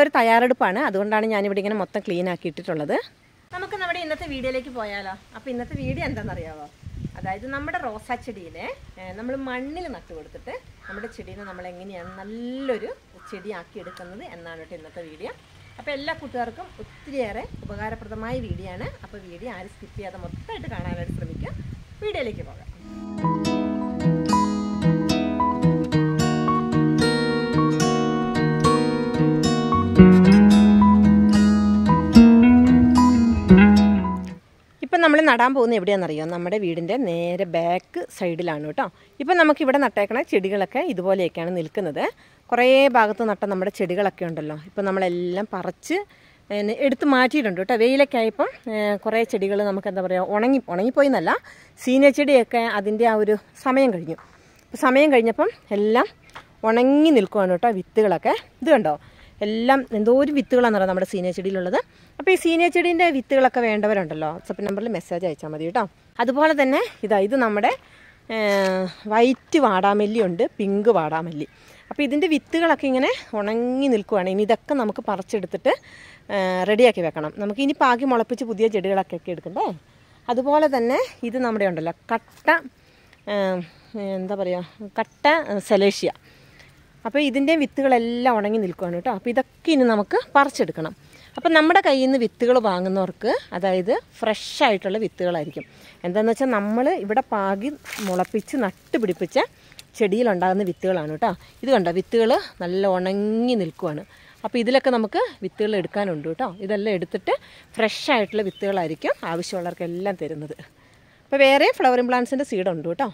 ഒരു തയ്യാറെടുപ്പാണ്. അതുകൊണ്ടാണ് ഞാനിവിടെ ഇങ്ങനെ മൊത്തം ക്ലീൻ ആക്കിയിട്ടിട്ടുള്ളത്. നമുക്ക് നമ്മുടെ ഇന്നത്തെ വീഡിയോയിലേക്ക് പോയാലോ? അപ്പോൾ ഇന്നത്തെ വീഡിയോ എന്താണെന്നറിയാമോ? അതായത് നമ്മുടെ റോസാ ചെടിയിലെ നമ്മൾ മണ്ണിൽ നട്ടു കൊടുത്തിട്ട് നമ്മുടെ ചെടീനെ നമ്മൾ എങ്ങനെയാണ് നല്ലൊരു ചെടിയാക്കി എടുക്കുന്നത് എന്നാണ് കേട്ടോ ഇന്നത്തെ വീഡിയോ. അപ്പോൾ എല്ലാ കൂട്ടുകാർക്കും ഒത്തിരിയേറെ ഉപകാരപ്രദമായ വീഡിയോ ആണ്. അപ്പോൾ വീഡിയോ ആരും സ്കിപ്പ് ചെയ്യാതെ മൊത്തമായിട്ട് കാണാനായിട്ട് ശ്രമിക്കുക. വീഡിയോയിലേക്ക് പോകാം. ഇപ്പം നമ്മൾ നടാൻ പോകുന്നത് എവിടെയാണെന്നറിയോ? നമ്മുടെ വീടിൻ്റെ നേരെ ബാക്ക് സൈഡിലാണ് കേട്ടോ. ഇപ്പം നമുക്കിവിടെ നട്ടേക്കണ ചെടികളൊക്കെ ഇതുപോലെയൊക്കെയാണ് നിൽക്കുന്നത്. കുറേ ഭാഗത്ത് നട്ട നമ്മുടെ ചെടികളൊക്കെ ഉണ്ടല്ലോ, ഇപ്പം നമ്മളെല്ലാം പറിച്ച് എടുത്ത് മാറ്റിയിട്ടുണ്ട് കേട്ടോ. വെയിലൊക്കെ ആയപ്പം കുറേ ചെടികൾ നമുക്ക് എന്താ പറയുക ഉണങ്ങിപ്പോയി എന്നല്ല, സീനിയർ ചെടിയൊക്കെ അതിൻ്റെ ആ ഒരു സമയം കഴിഞ്ഞു. അപ്പോൾ സമയം കഴിഞ്ഞപ്പം എല്ലാം ഉണങ്ങി നിൽക്കുവാണ് കേട്ടോ വിത്തുകളൊക്കെ. ഇത് കണ്ടോ, എല്ലാം എന്തോ ഒരു വിത്തുകളാണെന്ന് പറയുന്നത് നമ്മുടെ സീനിയർ ചെടിയിലുള്ളത്. അപ്പോൾ ഈ സീനിയർ ചെടീൻ്റെ വിത്തുകളൊക്കെ വേണ്ടവരുണ്ടല്ലോ, വാട്സപ്പ് നമ്പറിൽ മെസ്സേജ് അയച്ചാൽ മതി കേട്ടോ. അതുപോലെ തന്നെ ഇത് നമ്മുടെ വൈറ്റ് വാടാമല്ലി ഉണ്ട്, പിങ്ക് വാടാമല്ലി. അപ്പോൾ ഇതിൻ്റെ വിത്തുകളൊക്കെ ഇങ്ങനെ ഉണങ്ങി നിൽക്കുവാണ്. ഇനി ഇതൊക്കെ നമുക്ക് പറിച്ചെടുത്തിട്ട് റെഡിയാക്കി വെക്കണം. നമുക്ക് ഇനി പാകി മുളപ്പിച്ച് പുതിയ ചെടികളൊക്കെ എടുക്കണ്ടേ. അതുപോലെ തന്നെ ഇത് നമ്മുടെ ഉണ്ടല്ലോ കട്ട സെലേഷ്യ. അപ്പോൾ ഇതിൻ്റെ വിത്തുകളെല്ലാം ഉണങ്ങി നിൽക്കുകയാണ് കേട്ടോ. അപ്പോൾ ഇതൊക്കെ ഇനി നമുക്ക് പറിച്ചെടുക്കണം. അപ്പം നമ്മുടെ കയ്യിൽ നിന്ന് വിത്തുകൾ വാങ്ങുന്നവർക്ക് അതായത് ഫ്രഷ് ആയിട്ടുള്ള വിത്തുകളായിരിക്കും. എന്താണെന്ന് വെച്ചാൽ നമ്മൾ ഇവിടെ പാകി മുളപ്പിച്ച് നട്ടുപിടിപ്പിച്ച ചെടിയിലുണ്ടാകുന്ന വിത്തുകളാണ് കേട്ടോ. ഇത് കണ്ടോ, വിത്തുകൾ നല്ല ഉണങ്ങി നിൽക്കുവാണ്. അപ്പോൾ ഇതിലൊക്കെ നമുക്ക് വിത്തുകൾ എടുക്കാനുണ്ട് കേട്ടോ. ഇതെല്ലാം എടുത്തിട്ട് ഫ്രഷ് ആയിട്ടുള്ള വിത്തുകളായിരിക്കും ആവശ്യമുള്ളവർക്കെല്ലാം തരുന്നത്. അപ്പോൾ വേറെ ഫ്ലവറിംഗ് പ്ലാന്റ്സിൻ്റെ സീഡുണ്ട് കേട്ടോ.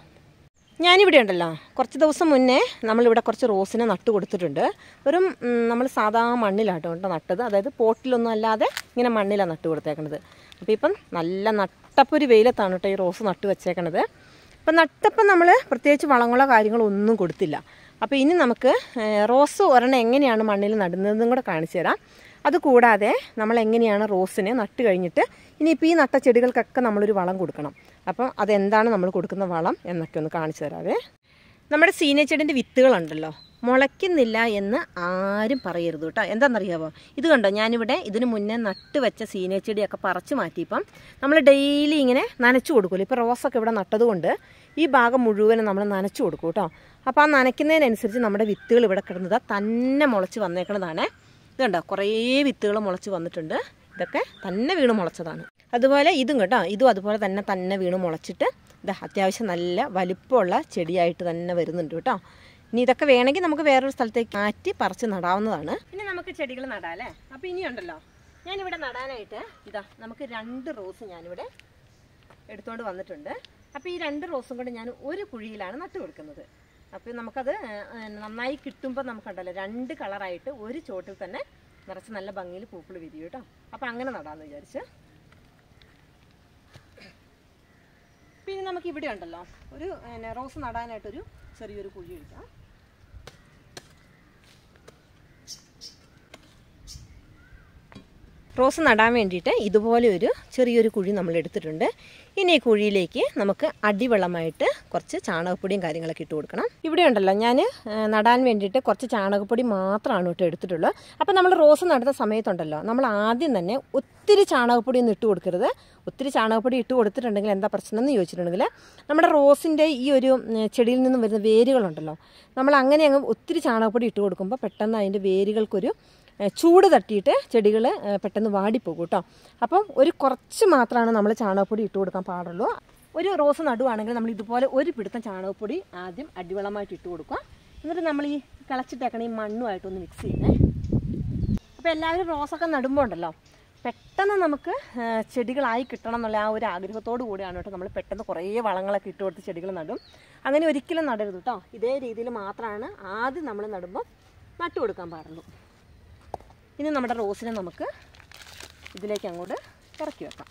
ഞാനിവിടെ ഉണ്ടല്ലോ, കുറച്ച് ദിവസം മുന്നേ നമ്മളിവിടെ കുറച്ച് റോസിനെ നട്ടു കൊടുത്തിട്ടുണ്ട്. വെറും നമ്മൾ സാധാ മണ്ണിലാട്ടോ നട്ടത്, അതായത് പോട്ടിലൊന്നും അല്ലാതെ ഇങ്ങനെ മണ്ണിലാണ് നട്ടു കൊടുത്തേക്കണത്. അപ്പോൾ ഇപ്പം നല്ല നട്ടപ്പൊരു വെയിലത്താണ് കേട്ടോ ഈ റോസ് നട്ടു വെച്ചേക്കണത്. അപ്പം നട്ടപ്പം നമ്മൾ പ്രത്യേകിച്ച് വളങ്ങളോ കാര്യങ്ങളോ ഒന്നും കൊടുത്തില്ല. അപ്പോൾ ഇനി നമുക്ക് റോസ് ഒരെണ്ണം എങ്ങനെയാണ് മണ്ണിൽ നടുന്നതെന്നും കൂടെ കാണിച്ചു തരാം. അതുകൂടാതെ നമ്മൾ എങ്ങനെയാണ് റോസിനെ നട്ട് കഴിഞ്ഞിട്ട് ഇനിയിപ്പോൾ ഈ നട്ട ചെടികൾക്കൊക്കെ നമ്മളൊരു വളം കൊടുക്കണം. അപ്പം അതെന്താണ് നമ്മൾ കൊടുക്കുന്ന വളം എന്നൊക്കെ ഒന്ന് കാണിച്ചു തരാവേ. നമ്മുടെ സീനിയർ ചെടിൻ്റെ വിത്തുകളുണ്ടല്ലോ, മുളയ്ക്കുന്നില്ല എന്ന് ആരും പറയരുത് കേട്ടോ. എന്താണെന്നറിയാമോ? ഇത് കണ്ടോ, ഞാനിവിടെ ഇതിന് മുന്നേ നട്ട് വെച്ച സീനിയർ ചെടിയൊക്കെ പറിച്ച് മാറ്റിയപ്പം നമ്മൾ ഡെയിലി ഇങ്ങനെ നനച്ചു കൊടുക്കുമല്ലോ. ഇപ്പോൾ റോസൊക്കെ ഇവിടെ നട്ടതുകൊണ്ട് ഈ ഭാഗം മുഴുവനും നമ്മൾ നനച്ചു കൊടുക്കും കേട്ടോ. അപ്പോൾ ആ നനയ്ക്കുന്നതിനനുസരിച്ച് നമ്മുടെ വിത്തുകൾ ഇവിടെ കിടന്നത് തന്നെ മുളച്ച് വന്നേക്കണതാണ്. ഇത് കണ്ടോ, കുറേ വിത്തുകൾ മുളച്ച് വന്നിട്ടുണ്ട്. ഇതൊക്കെ തന്നെ വീണ് മുളച്ചതാണ്. അതുപോലെ ഇതും കേട്ടോ, ഇതും അതുപോലെ തന്നെ വീണ് മുളച്ചിട്ട് ഇത് അത്യാവശ്യം നല്ല വലിപ്പമുള്ള ചെടിയായിട്ട് തന്നെ വരുന്നുണ്ട് കേട്ടോ. ഇനി ഇതൊക്കെ വേണമെങ്കിൽ നമുക്ക് വേറൊരു സ്ഥലത്തേക്ക് മാറ്റി പറിച്ച് നടാവുന്നതാണ്. ഇനി നമുക്ക് ചെടികൾ നടാം അല്ലേ. അപ്പോൾ ഇനിയുണ്ടല്ലോ, ഞാനിവിടെ നടാനായിട്ട് നമുക്ക് 2 റോസ് ഞാനിവിടെ എടുത്തുകൊണ്ട് വന്നിട്ടുണ്ട്. അപ്പോൾ ഈ 2 റോസും കൂടെ ഞാൻ ഒരു കുഴിയിലാണ് നട്ടു കൊടുക്കുന്നത്. അപ്പോൾ നമുക്കത് നന്നായി കിട്ടുമ്പോൾ നമുക്കുണ്ടല്ലോ 2 കളറായിട്ട് ഒരു ചോട്ടിൽ തന്നെ നിറച്ച് നല്ല ഭംഗിയിൽ പൂക്കൾ വിരിയും കേട്ടോ. അപ്പോൾ അങ്ങനെ നടാമെന്ന് വിചാരിച്ച്. പിന്നെ നമുക്ക് ഇവിടെ ഉണ്ടല്ലോ ഒരു റോസ് നടാനായിട്ടൊരു ചെറിയൊരു കുഴി എടുക്കാം. റോസ് നടാൻ വേണ്ടിയിട്ട് ഇതുപോലെ ഒരു ചെറിയൊരു കുഴി നമ്മൾ എടുത്തിട്ടുണ്ട്. ഇനി ഈ കുഴിയിലേക്ക് നമുക്ക് അടിവെള്ളമായിട്ട് കുറച്ച് ചാണകപ്പൊടിയും കാര്യങ്ങളൊക്കെ ഇട്ട് കൊടുക്കണം. ഇവിടെ ഉണ്ടല്ലോ ഞാൻ നടാൻ വേണ്ടിയിട്ട് കുറച്ച് ചാണകപ്പൊടി മാത്രമാണ് കേട്ടോ എടുത്തിട്ടുള്ളത്. അപ്പോൾ നമ്മൾ റോസ് നടുന്ന സമയത്തുണ്ടല്ലോ നമ്മൾ ആദ്യം തന്നെ ഒത്തിരി ചാണകപ്പൊടി ഒന്നും ഇട്ട് കൊടുക്കരുത്. ഒത്തിരി ചാണകപ്പൊടി ഇട്ട് കൊടുത്തിട്ടുണ്ടെങ്കിൽ എന്താ പ്രശ്നം എന്ന് ചോദിച്ചിട്ടുണ്ടെങ്കിൽ നമ്മുടെ റോസിൻ്റെ ഈ ഒരു ചെടിയിൽ നിന്നും വരുന്ന വേരുകളുണ്ടല്ലോ, നമ്മൾ അങ്ങനെ അങ്ങ് ഒത്തിരി ചാണകപ്പൊടി ഇട്ട് കൊടുക്കുമ്പോൾ പെട്ടെന്ന് അതിൻ്റെ വേരുകൾക്കൊരു ചൂട് തട്ടിയിട്ട് ചെടികൾ പെട്ടെന്ന് വാടിപ്പോകും കേട്ടോ. അപ്പം ഒരു കുറച്ച് മാത്രമാണ് നമ്മൾ ചാണകപ്പൊടി ഇട്ട് കൊടുക്കാൻ പാടുള്ളൂ. ഒരു റോസ് നടുവാണെങ്കിൽ നമ്മൾ ഇതുപോലെ ഒരു പിടുത്തം ചാണകപ്പൊടി ആദ്യം അടിവളമായിട്ട് ഇട്ട് കൊടുക്കുക. എന്നിട്ട് നമ്മൾ ഈ കിളച്ചിട്ടേക്കണ ഈ മണ്ണുമായിട്ടൊന്ന് മിക്സ് ചെയ്യണേ. അപ്പോൾ എല്ലാവരും റോസൊക്കെ നടുമ്പോൾ ഉണ്ടല്ലോ പെട്ടെന്ന് നമുക്ക് ചെടികളായി കിട്ടണം എന്നുള്ള ആ ഒരു ആഗ്രഹത്തോടു കൂടിയാണ് കേട്ടോ നമ്മൾ പെട്ടെന്ന് കുറേ വളങ്ങളൊക്കെ ഇട്ട് കൊടുത്ത് ചെടികൾ നടും. അങ്ങനെ ഒരിക്കലും നടരുത് കേട്ടോ. ഇതേ രീതിയിൽ മാത്രമാണ് ആദ്യം നമ്മൾ നടുമ്പോൾ നട്ടു കൊടുക്കാൻ പാടുള്ളൂ. ഇനി നമ്മുടെ റോസിനെ നമുക്ക് ഇതിലേക്ക് അങ്ങോട്ട് ഇറക്കി വെക്കാം.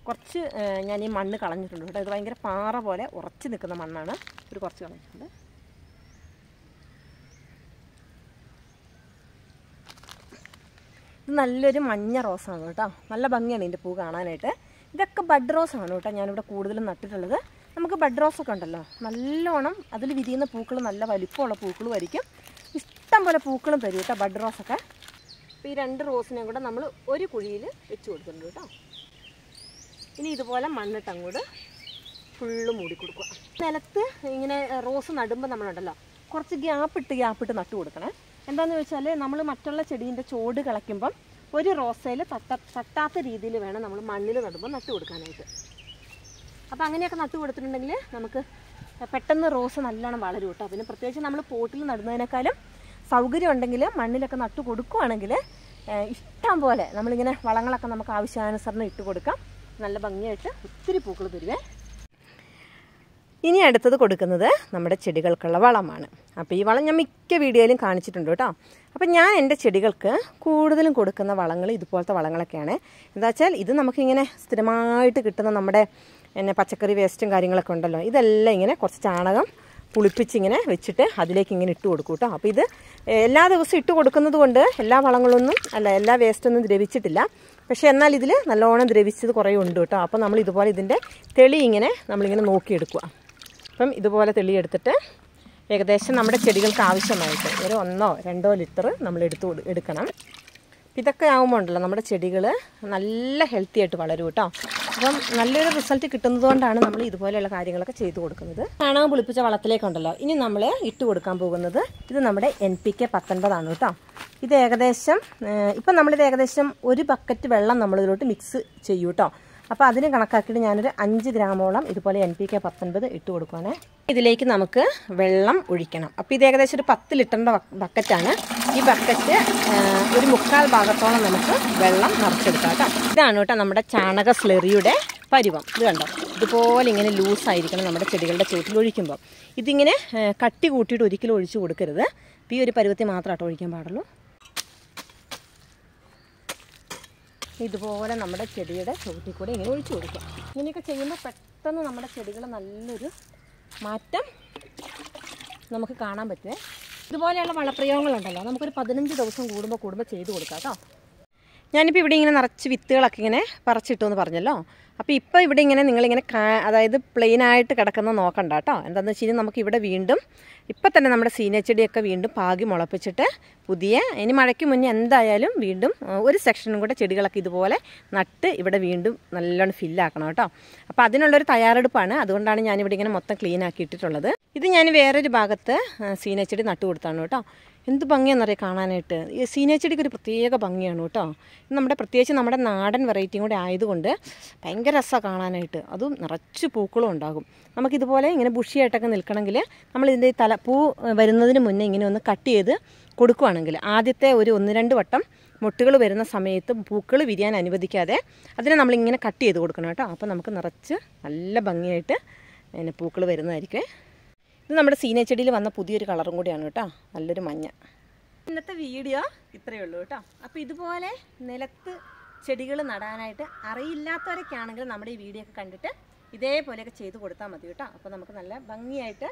കുറച്ച് ഞാൻ ഈ മണ്ണ് കളഞ്ഞിട്ടുണ്ട് കേട്ടോ. ഇത് ഭയങ്കര പാറ പോലെ ഉറച്ചു നിൽക്കുന്ന മണ്ണാണ്. ഒരു കുറച്ച് കളഞ്ഞിട്ടുണ്ട്. ഇത് നല്ലൊരു മഞ്ഞ റോസാണ് കേട്ടോ. നല്ല ഭംഗിയാണ് ഇതിൻ്റെ പൂ കാണാനായിട്ട്. ഇതൊക്കെ ബഡ് റോസാണ് കേട്ടോ ഞാനിവിടെ കൂടുതലും നട്ടിട്ടുള്ളത്. നമുക്ക് ബഡ് റോസൊക്കെ ഉണ്ടല്ലോ നല്ലോണം അതിൽ വിരിയുന്ന പൂക്കൾ നല്ല വലിപ്പമുള്ള പൂക്കളും ആയിരിക്കും. ഇഷ്ടം പോലെ പൂക്കളും തരും കേട്ടോ ബഡ് റോസൊക്കെ. അപ്പോൾ ഈ 2 റോസിനെയും കൂടെ നമ്മൾ ഒരു കുഴിയിൽ വെച്ച് കൊടുക്കുന്നുണ്ട് കേട്ടോ. ഇനി ഇതുപോലെ മണ്ണിട്ട് അങ്ങോട്ട് ഫുള്ള് മൂടി കൊടുക്കുക. നിലത്ത് ഇങ്ങനെ റോസ് നടുമ്പോൾ നമ്മളുണ്ടല്ലോ കുറച്ച് ഗ്യാപ്പിട്ട് നട്ടു കൊടുക്കണേ. എന്താണെന്ന് വെച്ചാൽ നമ്മൾ മറ്റുള്ള ചെടീൻ്റെ ചോട് കളയ്ക്കുമ്പം ഒരു റോസയിൽ തട്ടാത്ത രീതിയിൽ വേണം നമ്മൾ മണ്ണിൽ നടുമ്പോൾ നട്ടു കൊടുക്കാനായിട്ട്. അപ്പോൾ അങ്ങനെയൊക്കെ നട്ടു കൊടുത്തിട്ടുണ്ടെങ്കിൽ നമുക്ക് പെട്ടെന്ന് റോസ് നല്ലോണം വളരും കേട്ടോ. പിന്നെ പ്രത്യേകിച്ച് നമ്മൾ പോട്ടിൽ നടുന്നതിനേക്കാളും സൗകര്യം ഉണ്ടെങ്കിൽ മണ്ണിലൊക്കെ നട്ടു കൊടുക്കുകയാണെങ്കിൽ ഇഷ്ടം പോലെ നമ്മളിങ്ങനെ വളങ്ങളൊക്കെ നമുക്ക് ആവശ്യാനുസരണം ഇട്ട് കൊടുക്കാം. നല്ല ഭംഗിയായിട്ട് ഒത്തിരി പൂക്കൾ തരുവേ. ഇനി അടുത്തത് കൊടുക്കുന്നത് നമ്മുടെ ചെടികൾക്കുള്ള വളമാണ്. അപ്പോൾ ഈ വളം ഞാൻ മിക്ക വീഡിയോയിലും കാണിച്ചിട്ടുണ്ട് കേട്ടോ. അപ്പം ഞാൻ എൻ്റെ ചെടികൾക്ക് കൂടുതലും കൊടുക്കുന്ന വളങ്ങൾ ഇതുപോലത്തെ വളങ്ങളൊക്കെയാണ്. എന്താ വെച്ചാൽ ഇത് നമുക്കിങ്ങനെ സ്ഥിരമായിട്ട് കിട്ടുന്ന നമ്മുടെ പച്ചക്കറി വേസ്റ്റും കാര്യങ്ങളൊക്കെ ഉണ്ടല്ലോ, ഇതെല്ലാം ഇങ്ങനെ കുറച്ച് ചാണകം പുളിപ്പിച്ചിങ്ങനെ വെച്ചിട്ട് അതിലേക്ക് ഇങ്ങനെ ഇട്ട് കൊടുക്കും കേട്ടോ. അപ്പോൾ ഇത് എല്ലാ ദിവസവും ഇട്ട് കൊടുക്കുന്നത് കൊണ്ട് എല്ലാ വളങ്ങളൊന്നും എല്ലാ വേസ്റ്റൊന്നും ദ്രവിച്ചിട്ടില്ല. പക്ഷേ എന്നാൽ ഇതിൽ നല്ലോണം ദ്രവിച്ചത് കുറേ ഉണ്ട് കേട്ടോ. അപ്പോൾ നമ്മൾ ഇതുപോലെ ഇതിൻ്റെ തെളി ഇങ്ങനെ നമ്മളിങ്ങനെ നോക്കിയെടുക്കുക. അപ്പം ഇതുപോലെ തെളിയെടുത്തിട്ട് ഏകദേശം നമ്മുടെ ചെടികൾക്ക് ആവശ്യമായിട്ട് ഒരു 1-2 ലിറ്റർ നമ്മൾ എടുക്കണം. ഇതൊക്കെ ആകുമ്പോൾ ഉണ്ടല്ലോ നമ്മുടെ ചെടികൾ നല്ല ഹെൽത്തി ആയിട്ട് വളരും കേട്ടോ. അപ്പം നല്ലൊരു റിസൾട്ട് കിട്ടുന്നത് കൊണ്ടാണ് നമ്മൾ ഇതുപോലെയുള്ള കാര്യങ്ങളൊക്കെ ചെയ്തു കൊടുക്കുന്നത്. ചാണകം പുളിപ്പിച്ച വളത്തിലേക്കുണ്ടല്ലോ ഇനി നമ്മൾ ഇട്ട് കൊടുക്കാൻ പോകുന്നത് ഇത് നമ്മുടെ NPK 19 കേട്ടോ. ഇത് ഏകദേശം ഇപ്പം നമ്മളിത് ഏകദേശം 1 ബക്കറ്റ് വെള്ളം നമ്മളിതിലോട്ട് മിക്സ് ചെയ്യും കേട്ടോ. അപ്പോൾ അതിന് കണക്കാക്കിയിട്ട് ഞാനൊരു 5 ഗ്രാമോളം ഇതുപോലെ NPK 19 ഇട്ട് കൊടുക്കുകയാണ്. ഇതിലേക്ക് നമുക്ക് വെള്ളം ഒഴിക്കണം. അപ്പോൾ ഇത് ഏകദേശം ഒരു 10 ലിറ്ററിൻ്റെ ബക്കറ്റാണ്. ഈ ബക്കറ്റ് ഒരു 3/4 ഭാഗത്തോളം നമുക്ക് വെള്ളം നിറച്ചെടുക്കാം കേട്ടോ. ഇതാണ് കേട്ടോ നമ്മുടെ ചാണക സ്ലറിയുടെ പരുവം. ഇത് കണ്ടോ, ഇതുപോലെ ഇങ്ങനെ ലൂസായിരിക്കണം നമ്മുടെ ചെടികളുടെ ചുവട്ടിൽ ഒഴിക്കുമ്പോൾ. ഇതിങ്ങനെ കട്ടി കൂട്ടിയിട്ട് ഒരിക്കലും ഒഴിച്ചു കൊടുക്കരുത്. ഈ ഒരു പരുവത്തിൽ മാത്രമായിട്ട് ഒഴിക്കാൻ പാടുള്ളൂ. ഇതുപോലെ നമ്മുടെ ചെടിയുടെ ചുവട്ടിൽ കൂടെ ഇങ്ങനെ ഒഴിച്ചു കൊടുക്കുക. ഇങ്ങനെയൊക്കെ ചെയ്യുമ്പോൾ പെട്ടെന്ന് നമ്മുടെ ചെടികൾ നല്ലൊരു മാറ്റം നമുക്ക് കാണാൻ പറ്റുമേ. ഇതുപോലെയുള്ള വളപ്രയോഗങ്ങളുണ്ടല്ലോ നമുക്കൊരു 15 ദിവസം കൂടുമ്പോൾ ചെയ്ത് കൊടുക്കാം കേട്ടോ. ഞാനിപ്പോൾ ഇവിടെ ഇങ്ങനെ നിറച്ച് വിത്തുകളൊക്കെ ഇങ്ങനെ പറിച്ചിട്ടു എന്ന് പറഞ്ഞല്ലോ. അപ്പോൾ ഇപ്പോൾ ഇവിടെ ഇങ്ങനെ നിങ്ങളിങ്ങനെ അതായത് പ്ലെയിനായിട്ട് കിടക്കുന്ന നോക്കണ്ട കേട്ടോ. എന്താണെന്ന് വെച്ച് കഴിഞ്ഞാൽ നമുക്ക് ഇവിടെ വീണ്ടും ഇപ്പം തന്നെ നമ്മുടെ സീനിയച്ചെടിയൊക്കെ വീണ്ടും പാകി മുളപ്പിച്ചിട്ട് ഇനി മഴയ്ക്ക് മുന്നേ എന്തായാലും വീണ്ടും ഒരു സെക്ഷനും കൂടെ ചെടികളൊക്കെ ഇതുപോലെ നട്ട് ഇവിടെ വീണ്ടും നല്ലോണം ഫില്ലാക്കണം കേട്ടോ. അപ്പോൾ അതിനുള്ളൊരു തയ്യാറെടുപ്പാണ്. അതുകൊണ്ടാണ് ഞാനിവിടെ ഇങ്ങനെ മൊത്തം ക്ലീൻ ആക്കി ഇട്ടിട്ടുള്ളത്. ഇത് ഞാൻ വേറൊരു ഭാഗത്ത് സീനിയച്ചെടി നട്ടു കൊടുത്താണ് കേട്ടോ. എന്ത് ഭംഗിയാണെന്നറിയാം കാണാനായിട്ട്. ഈ സീനിയച്ചെടിക്ക് ഒരു പ്രത്യേക ഭംഗിയാണ് കേട്ടോ. പ്രത്യേകിച്ച് നമ്മുടെ നാടൻ വെറൈറ്റിയും കൂടെ ആയതുകൊണ്ട് ഭയങ്കര രസമാണ് കാണാനായിട്ട്. അതും നിറച്ച് പൂക്കളും ഉണ്ടാകും. നമുക്കിതുപോലെ ഇങ്ങനെ ബുഷിയായിട്ടൊക്കെ നിൽക്കണമെങ്കിൽ നമ്മളിതിൻ്റെ പൂ വരുന്നതിന് മുന്നേ ഇങ്ങനെ ഒന്ന് കട്ട് ചെയ്ത് കൊടുക്കുകയാണെങ്കിൽ ആദ്യത്തെ ഒരു 1-2 വട്ടം മുട്ടുകൾ വരുന്ന സമയത്ത് പൂക്കൾ വിരിയാൻ അനുവദിക്കാതെ അതിനെ നമ്മളിങ്ങനെ കട്ട് ചെയ്ത് കൊടുക്കണം കേട്ടോ. അപ്പോൾ നമുക്ക് നിറച്ച് നല്ല ഭംഗിയായിട്ട് പൂക്കൾ വരുന്നതായിരിക്കും. ഇത് നമ്മുടെ സീനിയച്ചെടിയിൽ വന്ന പുതിയൊരു കളറും കൂടിയാണ് കേട്ടോ, നല്ലൊരു മഞ്ഞ. ഇന്നത്തെ വീഡിയോ ഇത്രയേ ഉള്ളൂ കേട്ടോ. അപ്പോൾ ഇതുപോലെ നിലത്ത് ചെടികൾ നടാനായിട്ട് അറിയില്ലാത്തവരൊക്കെ ആണെങ്കിൽ നമ്മുടെ ഈ വീഡിയോ ഒക്കെ കണ്ടിട്ട് ഇതേപോലെയൊക്കെ ചെയ്ത് കൊടുത്താൽ മതി കേട്ടോ. അപ്പോൾ നമുക്ക് നല്ല ഭംഗിയായിട്ട്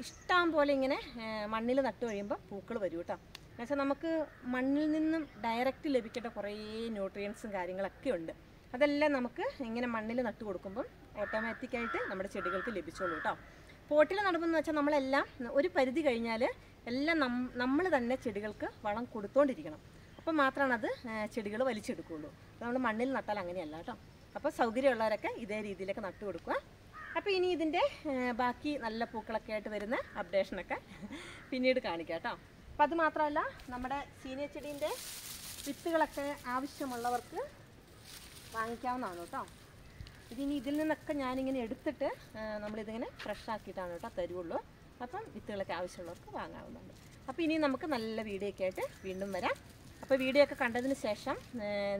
ഇഷ്ടം പോലെ ഇങ്ങനെ മണ്ണിൽ നട്ടു കഴിയുമ്പോൾ പൂക്കൾ വരും കേട്ടോ. എന്നുവെച്ചാൽ നമുക്ക് മണ്ണിൽ നിന്നും ഡയറക്റ്റ് ലഭിക്കേണ്ട കുറേ ന്യൂട്രിയൻസും കാര്യങ്ങളൊക്കെ ഉണ്ട്. അതെല്ലാം നമുക്ക് ഇങ്ങനെ മണ്ണിൽ നട്ടു കൊടുക്കുമ്പം ഓട്ടോമാറ്റിക്കായിട്ട് നമ്മുടെ ചെടികൾക്ക് ലഭിച്ചോളൂ കേട്ടോ. പോട്ടിൽ നടുമ്പോൾ വെച്ചാൽ നമ്മളെല്ലാം ഒരു പരിധി കഴിഞ്ഞാൽ എല്ലാം നമ്മൾ തന്നെ ചെടികൾക്ക് വളം കൊടുത്തുകൊണ്ടിരിക്കണം. അപ്പം മാത്രമാണ് അത് ചെടികൾ വലിച്ചെടുക്കുകയുള്ളൂ. നമ്മൾ മണ്ണിൽ നട്ടാൽ അങ്ങനെയല്ല കേട്ടോ. അപ്പോൾ സൗകര്യമുള്ളവരൊക്കെ ഇതേ രീതിയിലൊക്കെ നട്ടു കൊടുക്കുക. അപ്പോൾ ഇനി ഇതിൻ്റെ ബാക്കി നല്ല പൂക്കളൊക്കെ ആയിട്ട് വരുന്ന അപ്ഡേഷനൊക്കെ പിന്നീട് കാണിക്കാം കേട്ടോ. അപ്പം അത് മാത്രമല്ല നമ്മുടെ സീനിയർ ചെടീൻ്റെ വിത്തുകളൊക്കെ ആവശ്യമുള്ളവർക്ക് വാങ്ങിക്കാവുന്നതാണ് കേട്ടോ. ഇതിനി ഇതിൽ നിന്നൊക്കെ ഞാനിങ്ങനെ എടുത്തിട്ട് നമ്മളിതിങ്ങനെ ഫ്രഷ് ആക്കിയിട്ടാണ് കേട്ടോ തരുള്ളൂ. അപ്പം വിത്തുകളൊക്കെ ആവശ്യമുള്ളവർക്ക് വാങ്ങാവുന്നതാണ്. അപ്പോൾ ഇനി നമുക്ക് നല്ല വീഡിയോ ഒക്കെ ആയിട്ട് വീണ്ടും വരാം. അപ്പോൾ വീഡിയോ ഒക്കെ കണ്ടതിന് ശേഷം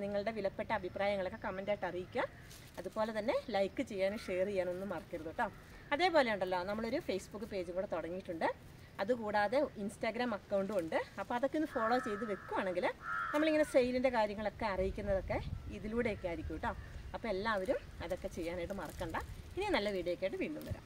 നിങ്ങളുടെ വിലപ്പെട്ട അഭിപ്രായങ്ങളൊക്കെ കമൻറ്റായിട്ട് അറിയിക്കുക. അതുപോലെ തന്നെ ലൈക്ക് ചെയ്യാനും ഷെയർ ചെയ്യാനൊന്നും മറക്കരുത് കേട്ടോ. അതേപോലെ ഉണ്ടല്ലോ നമ്മളൊരു ഫേസ്ബുക്ക് പേജും കൂടെ തുടങ്ങിയിട്ടുണ്ട്. അതുകൂടാതെ ഇൻസ്റ്റാഗ്രാം അക്കൗണ്ടും ഉണ്ട്. അപ്പോൾ അതൊക്കെ ഒന്ന് ഫോളോ ചെയ്ത് വെക്കുകയാണെങ്കിൽ നമ്മളിങ്ങനെ സെയിലിൻ്റെ കാര്യങ്ങളൊക്കെ അറിയിക്കുന്നതൊക്കെ ഇതിലൂടെയൊക്കെ ആയിരിക്കും കേട്ടോ. അപ്പോൾ എല്ലാവരും അതൊക്കെ ചെയ്യാനായിട്ട് മറക്കണ്ട. ഇനി നല്ല വീഡിയോ ഒക്കെ ആയിട്ട് വീണ്ടും വരാം.